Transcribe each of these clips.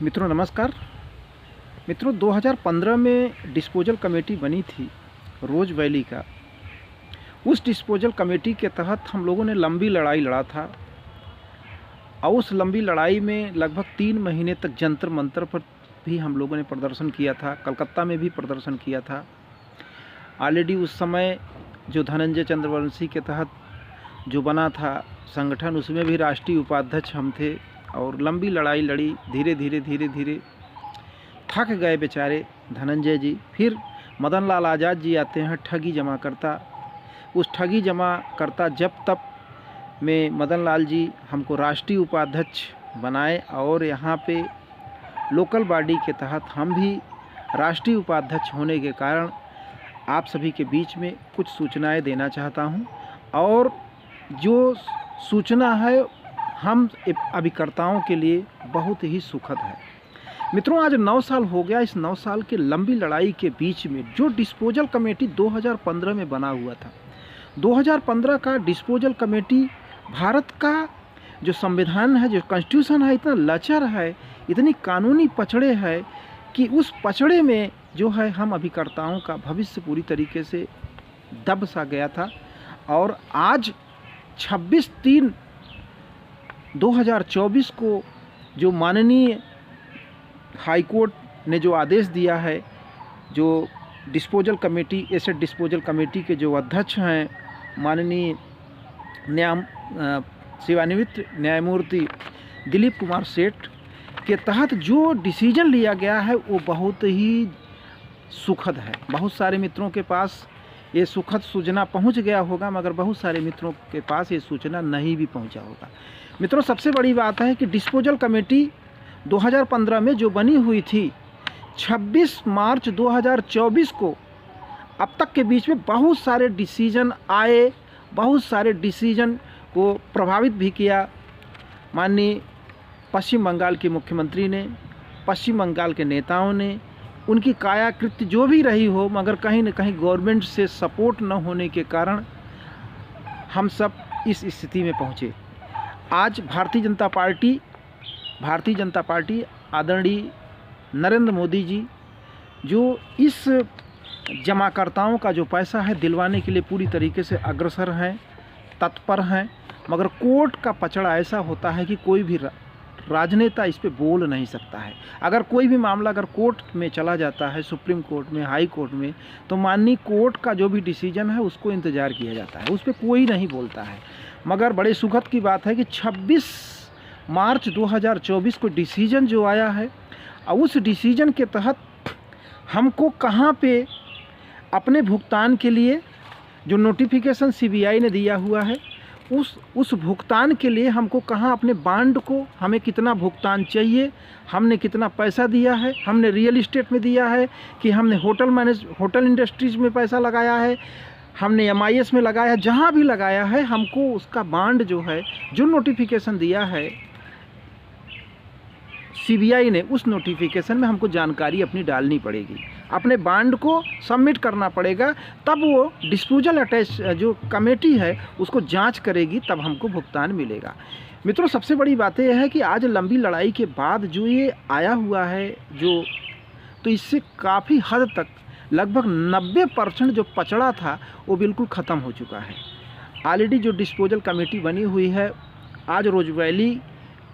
मित्रों नमस्कार। मित्रों 2015 में डिस्पोजल कमेटी बनी थी रोज वैली का। उस डिस्पोजल कमेटी के तहत हम लोगों ने लंबी लड़ाई लड़ा था और उस लंबी लड़ाई में लगभग 3 महीने तक जंतर मंतर पर भी हम लोगों ने प्रदर्शन किया था। कलकत्ता में भी प्रदर्शन किया था। ऑलरेडी उस समय जो धनंजय चंद्रवंशी के तहत जो बना था संगठन, उसमें भी राष्ट्रीय उपाध्यक्ष हम थे और लंबी लड़ाई लड़ी। धीरे धीरे थक गए बेचारे धनंजय जी। फिर मदन लाल आज़ाद जी आते हैं, ठगी जमा करता। उस ठगी जमा करता जब तब में मदन लाल जी हमको राष्ट्रीय उपाध्यक्ष बनाए और यहाँ पे लोकल बॉडी के तहत हम भी राष्ट्रीय उपाध्यक्ष होने के कारण आप सभी के बीच में कुछ सूचनाएं देना चाहता हूँ। और जो सूचना है हम अभिकर्ताओं के लिए बहुत ही सुखद है। मित्रों आज 9 साल हो गया। इस 9 साल के लंबी लड़ाई के बीच में जो डिस्पोजल कमेटी 2015 में बना हुआ था, 2015 का डिस्पोजल कमेटी भारत का जो संविधान है, जो कॉन्स्टिट्यूशन है, इतना लचर है, इतनी कानूनी पचड़े है कि उस पचड़े में जो है हम अभिकर्ताओं का भविष्य पूरी तरीके से दब सा गया था। और आज 26/3/2024 को जो माननीय हाईकोर्ट ने जो आदेश दिया है, जो disposal committee, asset disposal committee के जो अध्यक्ष हैं माननीय सेवानिवृत्त न्यायमूर्ति दिलीप कुमार सेठ के तहत जो डिसीजन लिया गया है वो बहुत ही सुखद है। बहुत सारे मित्रों के पास ये सुखद सूचना पहुंच गया होगा, मगर बहुत सारे मित्रों के पास ये सूचना नहीं भी पहुंचा होगा। मित्रों सबसे बड़ी बात है कि डिस्पोजल कमेटी 2015 में जो बनी हुई थी, 26 मार्च 2024 को अब तक के बीच में बहुत सारे डिसीजन आए, बहुत सारे डिसीजन को प्रभावित भी किया। माननीय पश्चिम बंगाल के मुख्यमंत्री ने, पश्चिम बंगाल के नेताओं ने, उनकी कायाकृति जो भी रही हो, मगर कहीं न कहीं गवर्नमेंट से सपोर्ट न होने के कारण हम सब इस स्थिति में पहुँचे। आज भारतीय जनता पार्टी आदरणीय नरेंद्र मोदी जी जो इस जमाकर्ताओं का जो पैसा है दिलवाने के लिए पूरी तरीके से अग्रसर हैं, तत्पर हैं, मगर कोर्ट का पचड़ा ऐसा होता है कि कोई भी राजनेता इस पे बोल नहीं सकता है। अगर कोई भी मामला अगर कोर्ट में चला जाता है, सुप्रीम कोर्ट में, हाई कोर्ट में, तो माननीय कोर्ट का जो भी डिसीजन है उसको इंतज़ार किया जाता है, उस पर कोई नहीं बोलता है। मगर बड़े सुखद की बात है कि 26 मार्च 2024 को डिसीजन जो आया है, और उस डिसीजन के तहत हमको कहाँ पे अपने भुगतान के लिए जो नोटिफिकेशन सीबीआई ने दिया हुआ है, उस भुगतान के लिए हमको कहाँ अपने बॉन्ड को, हमें कितना भुगतान चाहिए, हमने कितना पैसा दिया है, हमने रियल इस्टेट में दिया है कि हमने होटल इंडस्ट्रीज में पैसा लगाया है, हमने MIS में लगाया है, जहाँ भी लगाया है हमको उसका बॉन्ड जो है, जो नोटिफिकेशन दिया है सीबीआई ने, उस नोटिफिकेशन में हमको जानकारी अपनी डालनी पड़ेगी, अपने बॉन्ड को सबमिट करना पड़ेगा। तब वो डिस्पोजल अटैच जो कमेटी है उसको जांच करेगी, तब हमको भुगतान मिलेगा। मित्रों सबसे बड़ी बात यह है कि आज लंबी लड़ाई के बाद जो ये आया हुआ है तो इससे काफ़ी हद तक लगभग 90% जो पचड़ा था वो बिल्कुल ख़त्म हो चुका है। ऑलरेडी जो डिस्पोजल कमेटी बनी हुई है, आज रोज वैली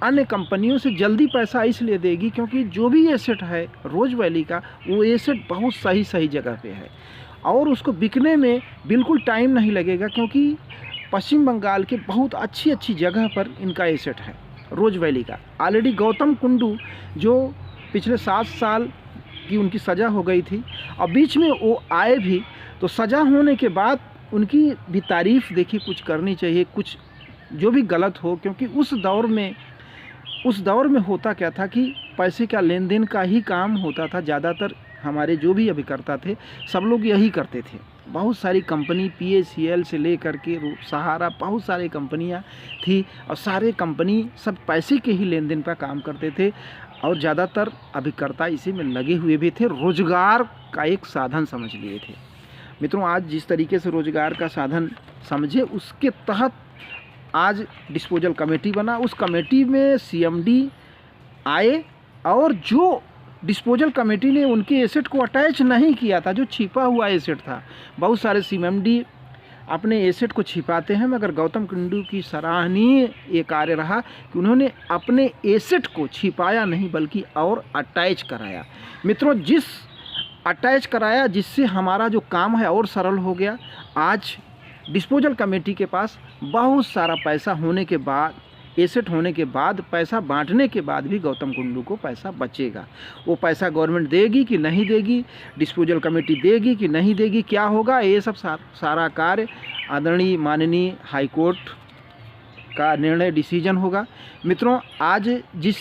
अन्य कंपनियों से जल्दी पैसा इसलिए देगी क्योंकि जो भी एसेट है रोज वैली का, वो एसेट बहुत सही जगह पे है और उसको बिकने में बिल्कुल टाइम नहीं लगेगा, क्योंकि पश्चिम बंगाल के बहुत अच्छी जगह पर इनका एसेट है रोज वैली का। ऑलरेडी गौतम कुंडू जो पिछले 7 साल की उनकी सज़ा हो गई थी और बीच में वो आए भी, तो सज़ा होने के बाद उनकी भी तारीफ़ देखिए कुछ करनी चाहिए, कुछ जो भी गलत हो, क्योंकि उस दौर में होता क्या था कि पैसे का लेन देन का ही काम होता था। ज़्यादातर हमारे जो भी अभिकर्ता थे सब लोग यही करते थे। बहुत सारी कंपनी PACL से लेकर के सहारा, बहुत सारी कंपनियां थी और सारे कंपनी सब पैसे के ही लेन देन पर काम करते थे और ज़्यादातर अभिकर्ता इसी में लगे हुए भी थे, रोज़गार का एक साधन समझ लिए थे। मित्रों आज जिस तरीके से रोज़गार का साधन समझे, उसके तहत आज डिस्पोजल कमेटी बना। उस कमेटी में CMD आए और जो डिस्पोजल कमेटी ने उनके एसेट को अटैच नहीं किया था, जो छिपा हुआ एसेट था, बहुत सारे सीएमडी अपने एसेट को छिपाते हैं, मगर गौतम कुंडू की सराहनीय ये कार्य रहा कि उन्होंने अपने एसेट को छिपाया नहीं बल्कि और अटैच कराया। मित्रों, जिस अटैच कराया जिससे हमारा जो काम है और सरल हो गया। आज डिस्पोजल कमेटी के पास बहुत सारा पैसा होने के बाद, एसेट होने के बाद, पैसा बांटने के बाद भी गौतम कुंडू को पैसा बचेगा। वो पैसा गवर्नमेंट देगी कि नहीं देगी, डिस्पोजल कमेटी देगी कि नहीं देगी, क्या होगा, ये सब सारा कार्य आदरणीय माननीय हाई कोर्ट का निर्णय डिसीजन होगा। मित्रों, आज जिस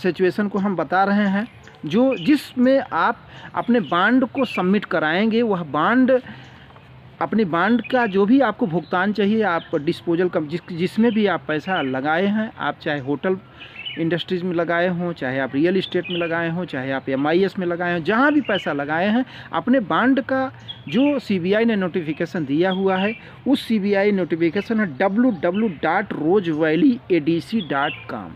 सिचुएशन को हम बता रहे हैं, जिसमें आप अपने बांड को सबमिट कराएंगे, वह बांड, अपनी बांड का जो भी आपको भुगतान चाहिए, आप डिस्पोजल जिसमें भी आप पैसा लगाए हैं, आप चाहे होटल इंडस्ट्रीज़ में लगाए हों, चाहे आप रियल इस्टेट में लगाए हों, चाहे आप MIS में लगाए हों, जहाँ भी पैसा लगाए हैं, अपने बांड का जो CBI ने नोटिफिकेशन दिया हुआ है, उस CBI नोटिफिकेशन है www.rosevalleyadc.com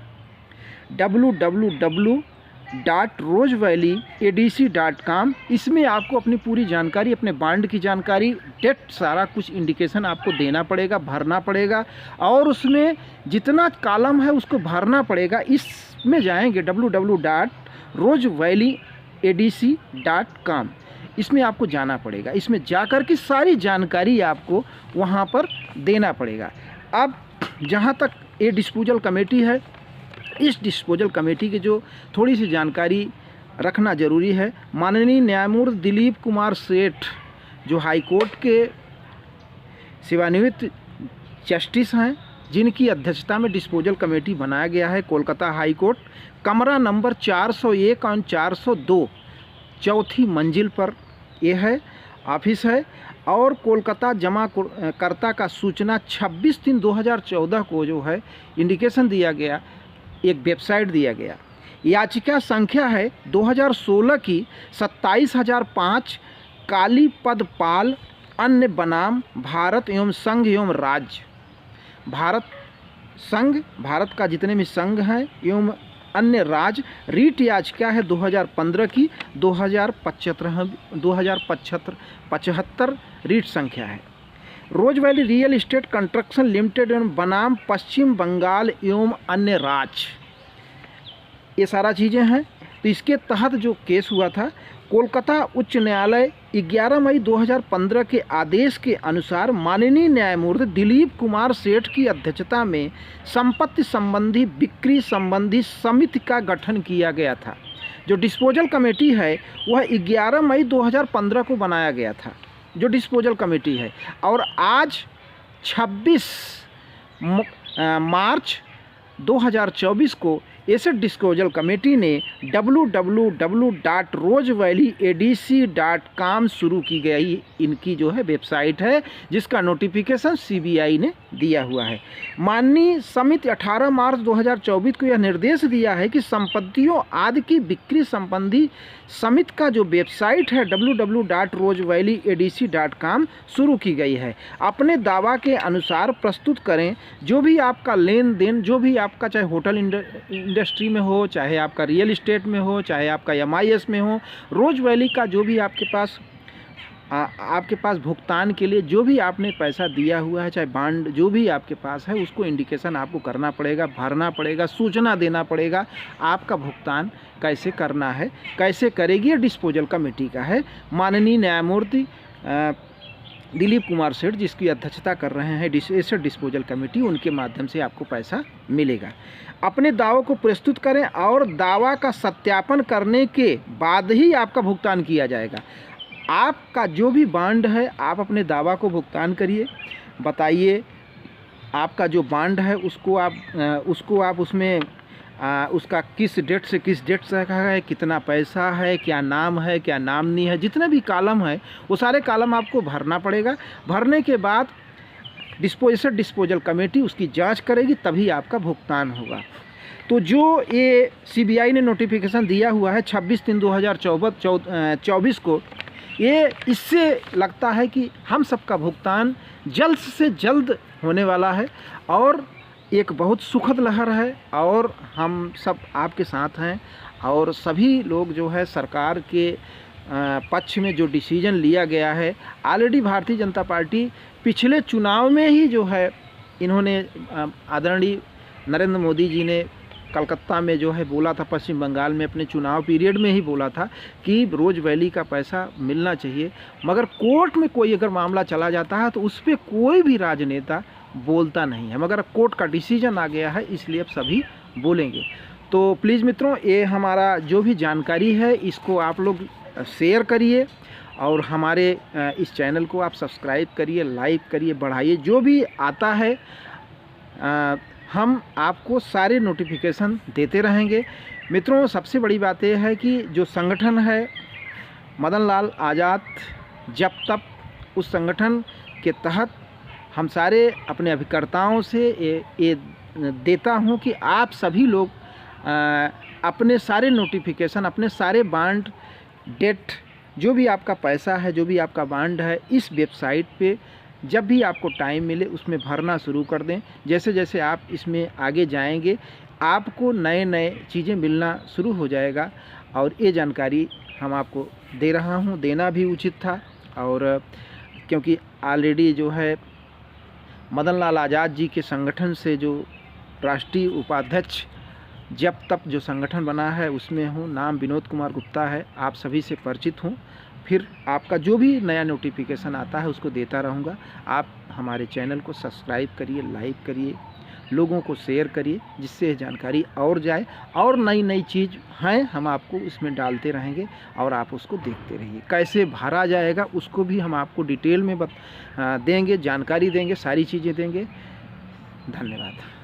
www.rosevalleyadc.com। इसमें आपको अपनी पूरी जानकारी, अपने बांड की जानकारी, डेट, सारा कुछ इंडिकेशन आपको देना पड़ेगा, भरना पड़ेगा, और उसमें जितना कॉलम है उसको भरना पड़ेगा। इसमें जाएंगे www.rosevalleyadc.com, इसमें आपको जाना पड़ेगा। इसमें जाकर के सारी जानकारी आपको वहाँ पर देना पड़ेगा। अब जहाँ तक ये डिस्पोजल कमेटी है, इस डिस्पोजल कमेटी की जो थोड़ी सी जानकारी रखना ज़रूरी है। माननीय न्यायमूर्ति दिलीप कुमार सेठ, जो हाई कोर्ट के सेवानिवृत्त जस्टिस हैं, जिनकी अध्यक्षता में डिस्पोजल कमेटी बनाया गया है, कोलकाता हाई कोर्ट, कमरा नंबर 401 और 402, चौथी मंजिल पर यह है, ऑफिस है। और कोलकाता जमा कर्ता का सूचना 26/3/2014 को जो है इंडिकेशन दिया गया, एक वेबसाइट दिया गया। याचिका संख्या है 2016 की 27,005, काली पदपाल, अन्य बनाम भारत एवं संघ एवं राज्य, भारत का जितने भी संघ हैं एवं अन्य राज्य। रीट याचिका है 2015 की 2075 रीट संख्या है। Rose Valley real estate construction limited एवं बनाम पश्चिम बंगाल एवं अन्य राज्य, ये सारा चीज़ें हैं। तो इसके तहत जो केस हुआ था, कोलकाता उच्च न्यायालय 11 मई 2015 के आदेश के अनुसार माननीय न्यायमूर्ति दिलीप कुमार सेठ की अध्यक्षता में संपत्ति संबंधी बिक्री संबंधी समिति का गठन किया गया था। जो डिस्पोजल कमेटी है वह 11 मई 2015 को बनाया गया था, जो डिस्पोजल कमेटी है। और आज 26 मार्च 2024 को एसेट डिस्पोजल कमेटी ने www.rosevalleyadc.com शुरू की गई इनकी जो है वेबसाइट है, जिसका नोटिफिकेशन CBI ने दिया हुआ है। माननीय समिति 18 मार्च 2024 को यह निर्देश दिया है कि संपत्तियों आदि की बिक्री संबंधी समिति का जो वेबसाइट है www.rosevalleyadc.com शुरू की गई है। अपने दावा के अनुसार प्रस्तुत करें, जो भी आपका लेन देन, जो भी आपका, चाहे होटल इंडस्ट्री में हो, चाहे आपका रियल इस्टेट में हो, चाहे आपका MIS में हो, रोज वैली का जो भी आपके पास भुगतान के लिए जो भी आपने पैसा दिया हुआ है, चाहे बांड जो भी आपके पास है, उसको इंडिकेशन आपको करना पड़ेगा, भरना पड़ेगा, सूचना देना पड़ेगा आपका भुगतान कैसे करना है, कैसे करेगी। ये डिस्पोजल कमेटी का है। माननीय न्यायमूर्ति दिलीप कुमार सेठ, जिसकी अध्यक्षता कर रहे हैं एसेट डिस्पोजल कमेटी, उनके माध्यम से आपको पैसा मिलेगा। अपने दावों को प्रस्तुत करें और दावा का सत्यापन करने के बाद ही आपका भुगतान किया जाएगा। आपका जो भी बांड है, आप अपने दावा को भुगतान करिए, बताइए आपका जो बांड है उसको आप उसमें उसका किस डेट से किस डेट तक है, कितना पैसा है, क्या नाम है, क्या नाम नहीं है, जितने भी कॉलम है वो सारे कॉलम आपको भरना पड़ेगा। भरने के बाद एसेट डिस्पोजल कमेटी उसकी जांच करेगी, तभी आपका भुगतान होगा। तो जो ये CBI ने नोटिफिकेशन दिया हुआ है 26/3/2024 को, ये इससे लगता है कि हम सबका भुगतान जल्द से जल्द होने वाला है। और एक बहुत सुखद लहर है और हम सब आपके साथ हैं। और सभी लोग जो है सरकार के पक्ष में जो डिसीजन लिया गया है, ऑलरेडी भारतीय जनता पार्टी पिछले चुनाव में ही जो है इन्होंने आदरणीय नरेंद्र मोदी जी ने कलकत्ता में जो है बोला था, पश्चिम बंगाल में अपने चुनाव पीरियड में ही बोला था कि रोज़ वैली का पैसा मिलना चाहिए। मगर कोर्ट में कोई अगर मामला चला जाता है तो उस पर कोई भी राजनेता बोलता नहीं है, मगर कोर्ट का डिसीजन आ गया है इसलिए अब सभी बोलेंगे। तो प्लीज़ मित्रों, ये हमारा जो भी जानकारी है इसको आप लोग शेयर करिए और हमारे इस चैनल को आप सब्सक्राइब करिए, लाइक करिए, बढ़ाइए। जो भी आता है हम आपको सारे नोटिफिकेशन देते रहेंगे। मित्रों, सबसे बड़ी बात यह है कि जो संगठन है मदन लाल आज़ाद जब तक, उस संगठन के तहत हम सारे अपने अभिकर्ताओं से ये देता हूं कि आप सभी लोग अपने सारे नोटिफिकेशन, अपने सारे बांड डेट, जो भी आपका पैसा है, जो भी आपका बांड है, इस वेबसाइट पे जब भी आपको टाइम मिले उसमें भरना शुरू कर दें। जैसे जैसे आप इसमें आगे जाएंगे आपको नए नए चीज़ें मिलना शुरू हो जाएगा। और ये जानकारी हम आपको दे रहा हूँ, देना भी उचित था। और क्योंकि ऑलरेडी जो है मदन लाल आज़ाद जी के संगठन से जो राष्ट्रीय उपाध्यक्ष जब तक जो संगठन बना है उसमें हूँ, नाम विनोद कुमार गुप्ता है, आप सभी से परिचित हूँ। फिर आपका जो भी नया नोटिफिकेशन आता है उसको देता रहूँगा। आप हमारे चैनल को सब्सक्राइब करिए, लाइक करिए, लोगों को शेयर करिए, जिससे जानकारी और जाए। और नई नई चीज़ हैं हम आपको इसमें डालते रहेंगे और आप उसको देखते रहिए। कैसे भरा जाएगा उसको भी हम आपको डिटेल में देंगे, जानकारी देंगे, सारी चीज़ें देंगे। धन्यवाद।